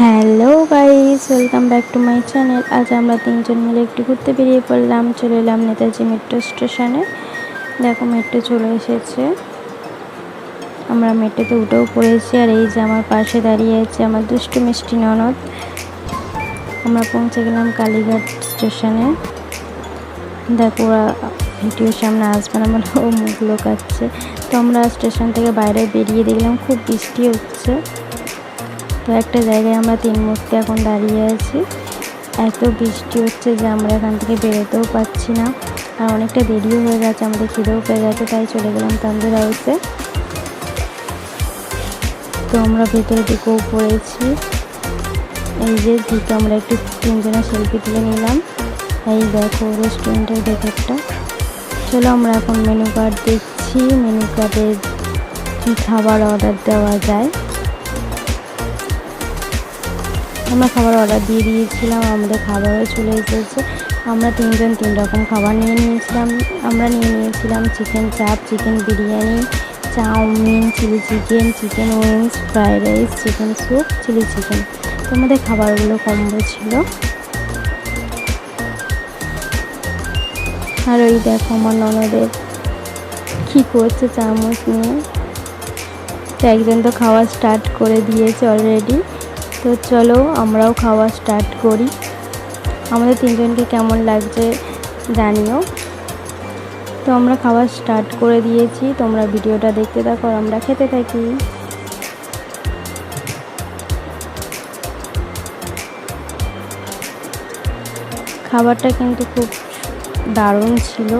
Hello guys, welcome back to my channel. আজ আমরা তিনজন মিলে একটু ঘুরতে বেরিয়ে পড়লাম। চলে এলাম নেতাজি মেট্রো স্টেশনে। দেখো মেট্রো চলে এসেছে, আমরা মেট্রোতে উঠেও পড়েছি। আর এই যে আমার পাশে দাঁড়িয়ে আছে আমার দুষ্টু মিষ্টি ননদ। আমরা পৌঁছে গেলাম কালীঘাট স্টেশনে। দেখো ওরা ভিডিওর সামনে আসবে না বলে ও মুখ লোকাচ্ছে। তো আমরা স্টেশন থেকে বাইরে বেরিয়ে দেখলাম খুব বৃষ্টি হচ্ছে। তো একটা জায়গায় আমরা তিন মুহূর্তে এখন দাঁড়িয়ে আছি। এত বৃষ্টি হচ্ছে যে আমরা এখান থেকে বেরোতেও পারছি না। আর অনেকটা দেরিও হয়ে গেছে, আমাদের খিদেও পেয়ে গেছে, তাই চলে গেলাম তান্দুর হাউসে। তো আমরা ভেতরে ঢুকেও পড়েছি। এই যে ঢুকে আমরা একটু তিনজনের সেলফি তুলে নিলাম। এই দেখো রেস্টুরেন্টের ভেতরটা। চলো আমরা এখন মেনু কার্ড দেখছি, মেনু কার্ডে কী খাবার অর্ডার দেওয়া যায়। আমরা খাবার অর্ডার দিয়ে দিয়েছিলাম, আমাদের খাবারও চলে এসেছে। আমরা তিনজন তিন রকম খাবার নিয়ে নিয়েছিলাম। আমরা নিয়ে নিয়েছিলাম chicken chaap, chicken biryani, chowmein, chilli chicken, chicken wings, fried rice, chicken soup, chilli chicken. তো আমাদের খাবারগুলো কম্বো ছিল। আর ওই দেখো আমার ননদের কী করছে চামচ নিয়ে। তো একজন তো খাওয়া স্টার্ট করে দিয়েছে অলরেডি। তো চলো আমরাও খাওয়া স্টার্ট করি। আমাদের তিনজনকে কেমন লাগছে জানিও। তো আমরা খাওয়া স্টার্ট করে দিয়েছি, তোমরা ভিডিওটা দেখতে থাকো আর আমরা খেতে থাকি। খাবারটা কিন্তু খুব দারুণ ছিল,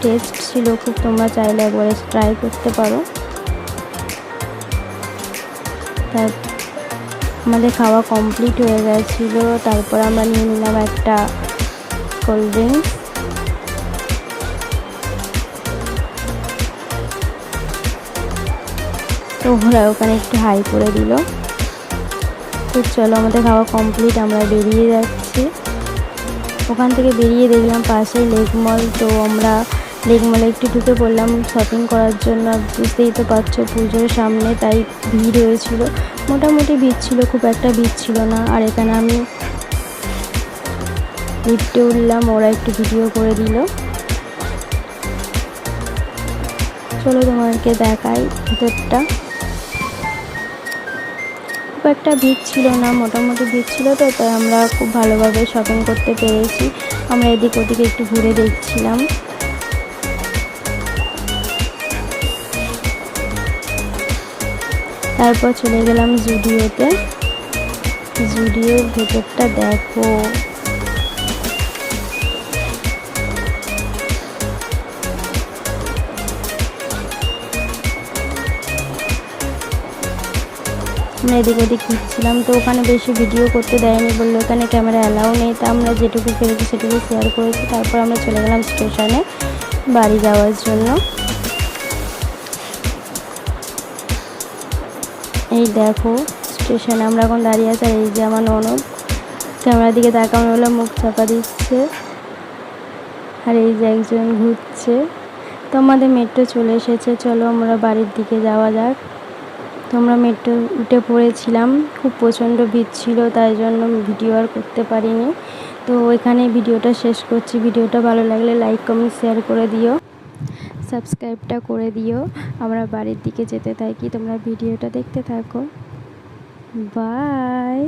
টেস্ট ছিল খুব। তোমরা চাইলে একবারে ট্রাই করতে পারো। তার আমাদের খাওয়া কমপ্লিট হয়ে গেছিলো। তারপর আমরা নিয়ে নিলাম একটা কোল্ড ড্রিঙ্কস। তো ওরা ওখানে একটু হাই করে দিল। তো চলো আমাদের খাওয়া কমপ্লিট, আমরা বেরিয়ে যাচ্ছি। ওখান থেকে বেরিয়ে দেখলাম পাশেই লেক মল। তো আমরা লেক মলে একটু ঢুকে পড়লাম শপিং করার জন্য। বুঝতেই তো পারছো পুজোর সামনে, তাই ভিড় হয়েছিল। মোটামুটি ভিড় ছিল, খুব একটা ভিড় ছিল না। আর এখানে আমি লিফটে উঠলাম, ওরা একটু ভিডিও করে দিল। চলো তোমাদেরকে দেখাই ভিতরটা। খুব একটা ভিড় ছিল না, মোটামুটি ভিড় ছিল। তো তাই আমরা খুব ভালোভাবে শপিং করতে পেরেছি। আমরা এদিক ওদিকে একটু ঘুরে দেখছিলাম। তারপর চলে গেলাম জুডিওতে। জুডিওর ভেতরটা দেখো, আমরা এদিক ওদিক ঘুরছিলাম। তো ওখানে বেশি ভিডিও করতে দেয়নি, বললো ওখানে ক্যামেরা অ্যালাউ নেই। তা আমরা যেটুকু পেরেছি সেটুকু শেয়ার করেছি। তারপর আমরা চলে গেলাম স্টেশনে বাড়ি যাওয়ার জন্য। এই দেখো স্টেশনে আমরা এখন দাঁড়িয়ে আছি। আর এই যে আমার ননদ ক্যামেরার দিকে তাকানো হলো, মুখ চাপা দিচ্ছে। আর এই যে একজন ঘুরছে। তো আমাদের মেট্রো চলে এসেছে, চলো আমরা বাড়ির দিকে যাওয়া যাক। তো আমরা মেট্রো উঠে পড়েছিলাম, খুব প্রচণ্ড ভিড় ছিল, তাই জন্য ভিডিও আর করতে পারিনি। তো এখানে ভিডিওটা শেষ করছি। ভিডিওটা ভালো লাগলে লাইক কমেন্ট শেয়ার করে দিও, সাবস্ক্রাইবটা করে দিও। আমরা বাড়ির দিকে যেতে থাকি, তোমরা ভিডিওটা দেখতে থাকো। বাই।